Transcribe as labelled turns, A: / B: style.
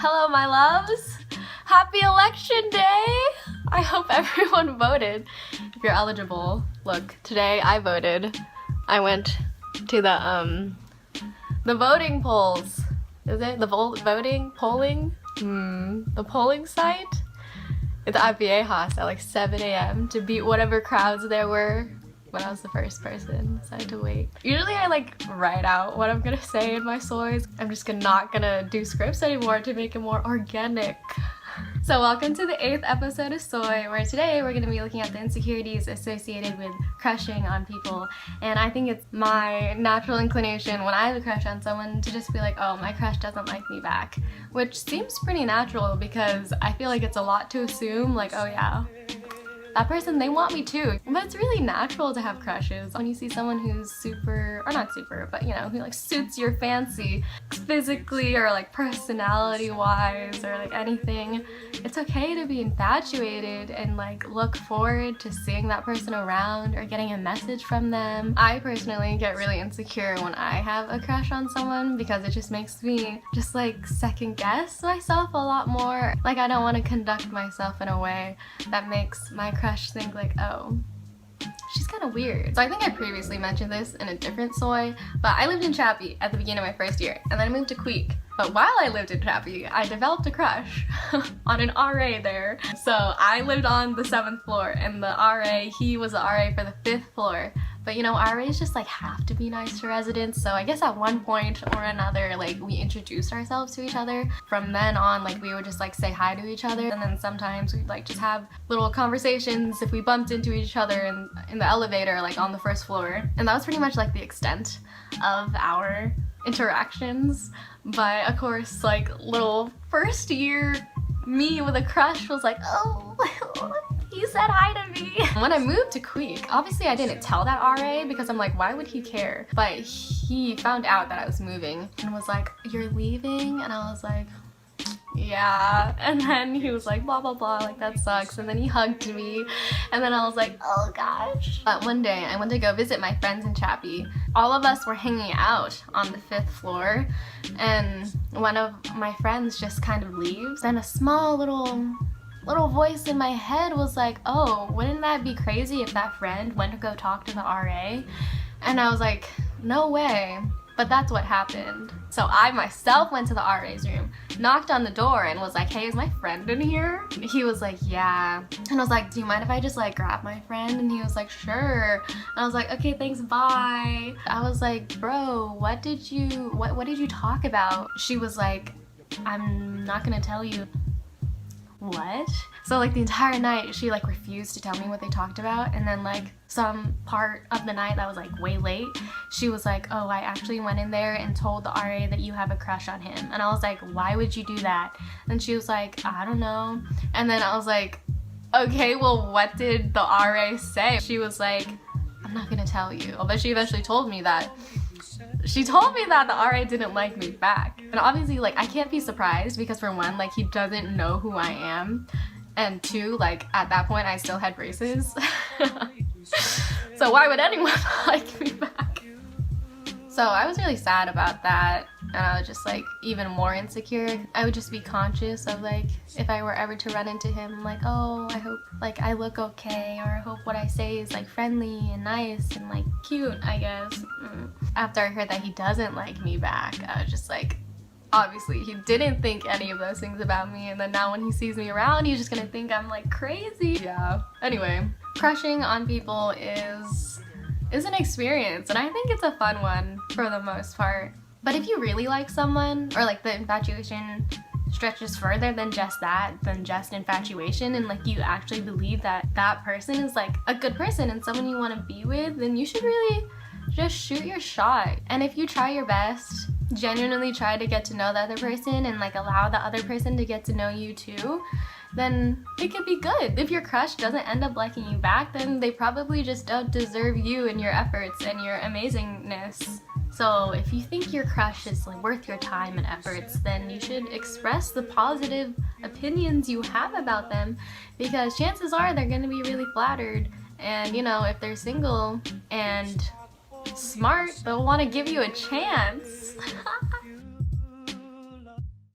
A: Hello, my loves! Happy election day! I hope everyone voted. If you're eligible, look, today I voted. I went to the voting polls. Is it? The polling? The polling site? At the IPA house at like 7 a.m. to beat whatever crowds there were. But I was the first person, so I had to wait. Usually I like write out what I'm gonna say in my soys. I'm just not gonna do scripts anymore to make it more organic. So welcome to the 8th episode of Soy, where today we're gonna be looking at the insecurities associated with crushing on people. And I think it's my natural inclination when I have a crush on someone to just be like, oh, my crush doesn't like me back. Which seems pretty natural because I feel like it's a lot to assume, like, oh yeah, that person, they want me too. But it's really natural to have crushes. When you see someone who's super, or not super, but you know, who like suits your fancy physically or like personality wise or like anything, it's okay to be infatuated and like look forward to seeing that person around or getting a message from them. I personally get really insecure when I have a crush on someone because it just makes me just like second guess myself a lot more. Like I don't want to conduct myself in a way that makes my crush think like, oh, she's kind of weird. So I think I previously mentioned this in a different soy, but I lived in Chappie at the beginning of my first year and then I moved to Queek. But while I lived in Chappie, I developed a crush on an RA there. So I lived on the 7th floor and the RA, he was the RA for the 5th floor. But you know, RAs just like have to be nice to residents. So I guess at one point or another, like we introduced ourselves to each other. From then on, like we would just like say hi to each other. And then sometimes we'd like just have little conversations if we bumped into each other in the elevator, like on the 1st floor. And that was pretty much like the extent of our interactions. But of course, like little first year me with a crush was like, oh, he said hi to me. When I moved to Queek, obviously I didn't tell that RA because I'm like, why would he care? But he found out that I was moving and was like, you're leaving? And I was like, yeah. And then he was like, blah blah blah, like that sucks. And then he hugged me and then I was like, oh gosh. But one day I went to go visit my friends in Chappie. All of us were hanging out on the 5th floor and one of my friends just kind of leaves. Then a small little voice in my head was like, oh, wouldn't that be crazy if that friend went to go talk to the RA? And I was like, no way. But that's what happened. So I myself went to the RA's room, knocked on the door and was like, hey, is my friend in here? He was like, yeah. And I was like, do you mind if I just like grab my friend? And he was like, sure. And I was like, okay, thanks, bye. I was like, bro, what did you talk about? She was like, I'm not gonna tell you. What? So like the entire night she like refused to tell me what they talked about, and then like some part of the night that was like way late, she was like, oh, I actually went in there and told the RA that you have a crush on him. And I was like, why would you do that? And she was like, I don't know. And then I was like, okay, well, what did the RA say? She was like, I'm not gonna tell you. But she eventually told me that. She told me that the RA didn't like me back. And obviously, like, I can't be surprised because for one, like, he doesn't know who I am. And two, like, at that point, I still had braces. So why would anyone like me back? So I was really sad about that. And I was just like even more insecure. I would just be conscious of like if I were ever to run into him, I'm like, oh, I hope like I look okay, or I hope what I say is like friendly and nice and like cute, I guess. After I heard that he doesn't like me back, I was just like, obviously he didn't think any of those things about me, and then now when he sees me around, he's just gonna think I'm like crazy. Yeah. Anyway, crushing on people is an experience, and I think it's a fun one for the most part. But if you really like someone, or like the infatuation stretches further than just that, than just infatuation, and like you actually believe that that person is like a good person and someone you want to be with, then you should really just shoot your shot. And if you try your best, genuinely try to get to know the other person and like allow the other person to get to know you too, then it could be good. If your crush doesn't end up liking you back, then they probably just don't deserve you and your efforts and your amazingness. So if you think your crush is like worth your time and efforts, then you should express the positive opinions you have about them, because chances are they're gonna be really flattered. And you know, if they're single and smart, they'll want to give you a chance.